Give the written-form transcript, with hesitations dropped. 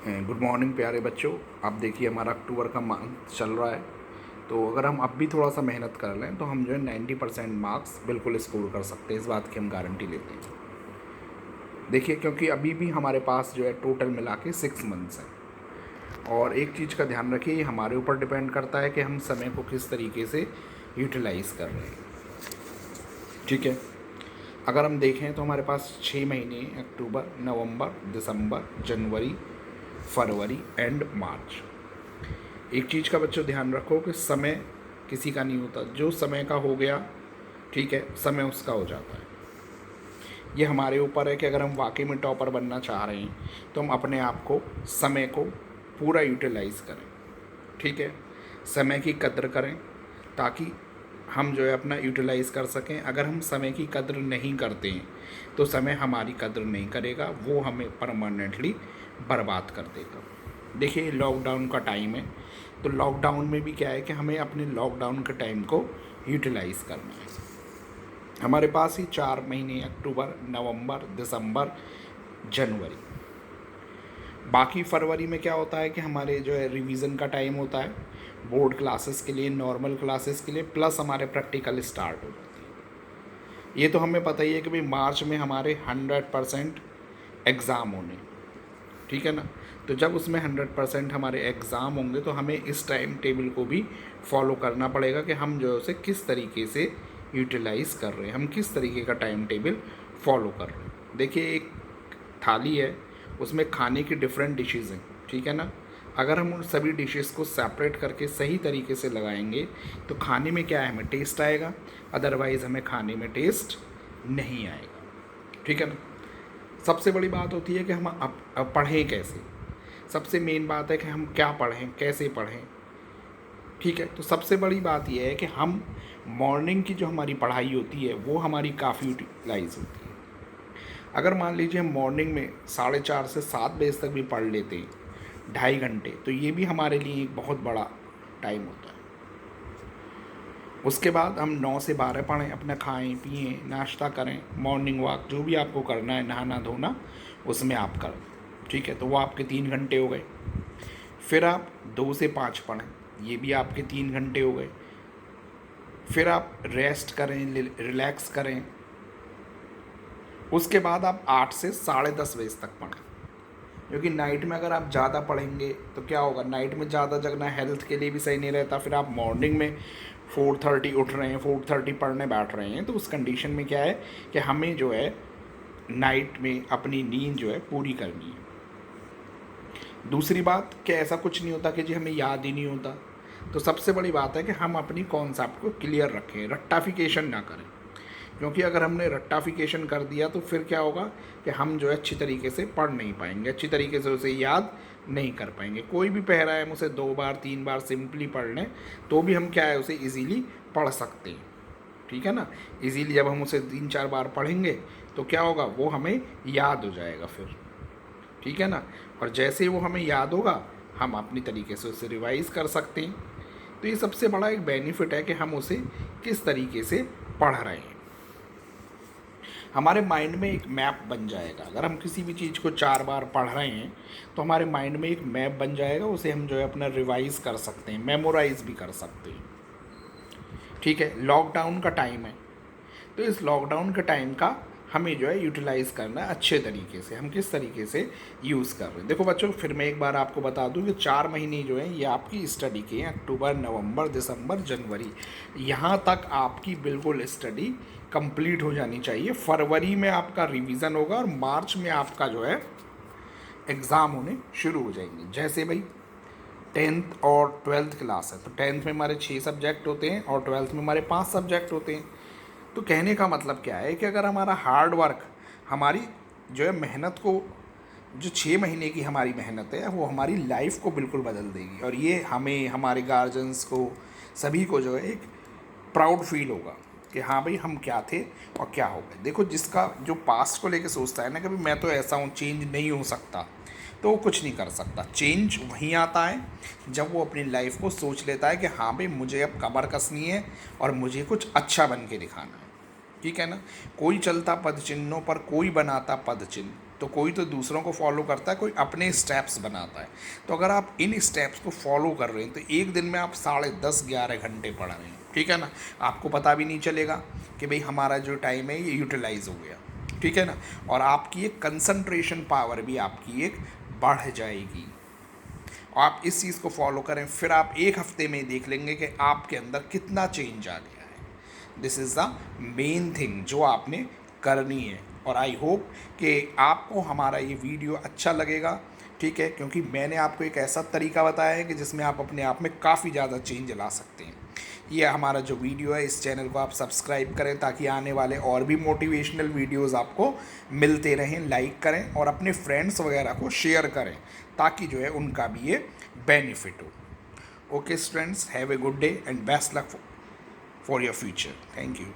Good morning प्यारे बच्चों। आप देखिए हमारा अक्टूबर का मंथ चल रहा है, तो अगर हम अब भी थोड़ा सा मेहनत कर लें तो हम जो है 90% मार्क्स बिल्कुल स्कोर कर सकते हैं। इस बात की हम गारंटी लेते हैं। देखिए, क्योंकि अभी भी हमारे पास जो है टोटल मिला के 6 मंथ्स हैं। और एक चीज़ का ध्यान रखिए, ये हमारे ऊपर डिपेंड करता है कि हम समय को किस तरीके से यूटिलाइज़ कर रहे हैं। ठीक है, अगर हम देखें तो हमारे पास 6 महीने, अक्टूबर, नवंबर, दिसंबर, जनवरी, फरवरी एंड मार्च। एक चीज़ का बच्चों ध्यान रखो कि समय किसी का नहीं होता। जो समय का हो गया, ठीक है, समय उसका हो जाता है। ये हमारे ऊपर है कि अगर हम वाकई में टॉपर बनना चाह रहे हैं तो हम अपने आप को, समय को पूरा यूटिलाइज़ करें। ठीक है, समय की कद्र करें ताकि हम जो है अपना यूटिलाइज़ कर सकें। अगर हम समय की कद्र नहीं करते हैं तो समय हमारी कद्र नहीं करेगा, वो हमें परमानेंटली बर्बाद कर देगा। देखिए, लॉकडाउन का टाइम है, तो लॉकडाउन में भी क्या है कि हमें अपने लॉकडाउन के टाइम को यूटिलाइज़ करना है। हमारे पास ही 4 महीने, अक्टूबर, नवंबर, दिसंबर, जनवरी। बाकी फरवरी में क्या होता है कि हमारे जो है रिवीजन का टाइम होता है, बोर्ड क्लासेस के लिए, नॉर्मल क्लासेस के लिए, प्लस हमारे प्रैक्टिकल स्टार्ट हो जाते हैं। ये तो हमें पता ही है कि भाई मार्च में हमारे 100% एग्ज़ाम होने, ठीक है ना। तो जब उसमें 100% हमारे एग्ज़ाम होंगे तो हमें इस टाइम टेबल को भी फॉलो करना पड़ेगा कि हम जो है उसे किस तरीके से यूटिलाइज़ कर रहे हैं, हम किस तरीके का टाइम टेबल फॉलो कर रहे हैं। देखिए, एक थाली है, उसमें खाने की डिफरेंट डिशेज़ हैं, ठीक है ना। अगर हम उन सभी डिशेज़ को सेपरेट करके सही तरीके से लगाएंगे तो खाने में क्या है, हमें टेस्ट आएगा, अदरवाइज़ हमें खाने में टेस्ट नहीं आएगा। ठीक है ना। सबसे बड़ी बात होती है कि हम अब पढ़ें कैसे। सबसे मेन बात है कि हम क्या पढ़ें, कैसे पढ़ें। ठीक है, तो सबसे बड़ी बात यह है कि हम मॉर्निंग की जो हमारी पढ़ाई होती है वो हमारी काफ़ी यूटिलाइज होती है। अगर मान लीजिए हम मॉर्निंग में 4:30 से 7 बजे तक भी पढ़ लेते हैं, 2.5 घंटे, तो ये भी हमारे लिए एक बहुत बड़ा टाइम होता है। उसके बाद हम 9 से 12 पढ़ें, अपना खाएं पिएं, नाश्ता करें, मॉर्निंग वॉक जो भी आपको करना है, नहाना धोना, उसमें आप करें। ठीक है, तो वो आपके 3 घंटे हो गए। फिर आप 2 से 5 पढ़ें, ये भी आपके 3 घंटे हो गए। फिर आप रेस्ट करें, रिलैक्स करें। उसके बाद आप 8 से 10:30 बजे तक पढ़ें, क्योंकि नाइट में अगर आप ज़्यादा पढ़ेंगे तो क्या होगा, नाइट में ज़्यादा जगना हेल्थ के लिए भी सही नहीं रहता। फिर आप मॉर्निंग में 4:30 उठ रहे हैं, 4:30 पढ़ने बैठ रहे हैं, तो उस कंडीशन में क्या है कि हमें जो है नाइट में अपनी नींद जो है पूरी करनी है। दूसरी बात कि ऐसा कुछ नहीं होता कि जी हमें याद ही नहीं होता। तो सबसे बड़ी बात है कि हम अपनी कॉन्सेप्ट को क्लियर रखें, रट्टाफिकेशन ना करें। क्योंकि अगर हमने रट्टाफिकेशन कर दिया तो फिर क्या होगा कि हम जो है अच्छी तरीके से पढ़ नहीं पाएंगे, अच्छी तरीके से उसे याद नहीं कर पाएंगे। कोई भी पैरा है हम उसे 2 बार 3 बार सिंपली पढ़ लें तो भी हम क्या है उसे इजीली पढ़ सकते हैं। ठीक है ना। इजीली जब हम उसे 3-4 बार पढ़ेंगे तो क्या होगा, वो हमें याद हो जाएगा फिर। ठीक है ना। और जैसे ही वो हमें याद होगा हम अपनी तरीके से उसे रिवाइज़ कर सकते हैं। तो ये सबसे बड़ा एक बेनिफिट है कि हम उसे किस तरीके से पढ़ रहे हैं। हमारे माइंड में एक मैप बन जाएगा। अगर हम किसी भी चीज़ को 4 बार पढ़ रहे हैं तो हमारे माइंड में एक मैप बन जाएगा, उसे हम जो है अपना रिवाइज़ कर सकते हैं, मेमोराइज़ भी कर सकते हैं। ठीक है, लॉकडाउन का टाइम है, तो इस लॉकडाउन के टाइम का हमें जो है यूटिलाइज़ करना है अच्छे तरीके से। हम किस तरीके से यूज़ कर रहे हैं। देखो बच्चों, फिर मैं एक बार आपको बता दूं कि 4 महीने जो हैं ये आपकी स्टडी के हैं, अक्टूबर, नवंबर, दिसंबर, जनवरी। यहाँ तक आपकी बिल्कुल स्टडी कंप्लीट हो जानी चाहिए। फरवरी में आपका रिवीजन होगा और मार्च में आपका जो है एग्ज़ाम होने शुरू हो जाएंगे। जैसे भाई 10th और 12th क्लास है, तो 10th में हमारे 6 सब्जेक्ट होते हैं और 12th में हमारे 5 सब्जेक्ट होते हैं। तो कहने का मतलब क्या है कि अगर हमारा हार्ड वर्क, हमारी जो है मेहनत को, जो 6 महीने की हमारी मेहनत है वो हमारी लाइफ को बिल्कुल बदल देगी। और ये हमें, हमारे गार्जियंस को, सभी को जो है एक प्राउड फील होगा कि हाँ भाई हम क्या थे और क्या हो गए। देखो, जिसका जो पास्ट को लेके सोचता है ना कि भाई मैं तो ऐसा हूँ, चेंज नहीं हो सकता, तो वो कुछ नहीं कर सकता। चेंज वहीं आता है जब वो अपनी लाइफ को सोच लेता है कि हाँ भाई मुझे अब कमर कसनी है और मुझे कुछ अच्छा बन के दिखाना है। ठीक है ना। कोई चलता पद चिन्हों पर, कोई बनाता पद चिन्ह, तो कोई तो दूसरों को फॉलो करता है, कोई अपने स्टेप्स बनाता है। तो अगर आप इन स्टेप्स को फॉलो कर रहे हैं तो एक दिन में आप 10.5-11 घंटे पढ़ रहे हैं, ठीक है ना। आपको पता भी नहीं चलेगा कि भाई हमारा जो टाइम है ये यूटिलाइज हो गया, ठीक है ना। और आपकी एक कंसंट्रेशन पावर भी आपकी एक बढ़ जाएगी। आप इस चीज़ को फॉलो करें, फिर आप एक हफ्ते में देख लेंगे कि आपके अंदर कितना चेंज आ गया है। This is the main thing जो आपने करनी है। और आई होप कि आपको हमारा ये वीडियो अच्छा लगेगा, ठीक है, क्योंकि मैंने आपको एक ऐसा तरीका बताया है कि जिसमें आप अपने आप में काफ़ी ज़्यादा चेंज ला सकते हैं। ये हमारा जो वीडियो है, इस चैनल को आप सब्सक्राइब करें ताकि आने वाले और भी मोटिवेशनल वीडियोस आपको मिलते रहें। लाइक करें और अपने फ्रेंड्स वगैरह को शेयर करें ताकि जो है उनका भी ये बेनिफिट हो। Okay students, have a good day and best luck for your future. Thank you.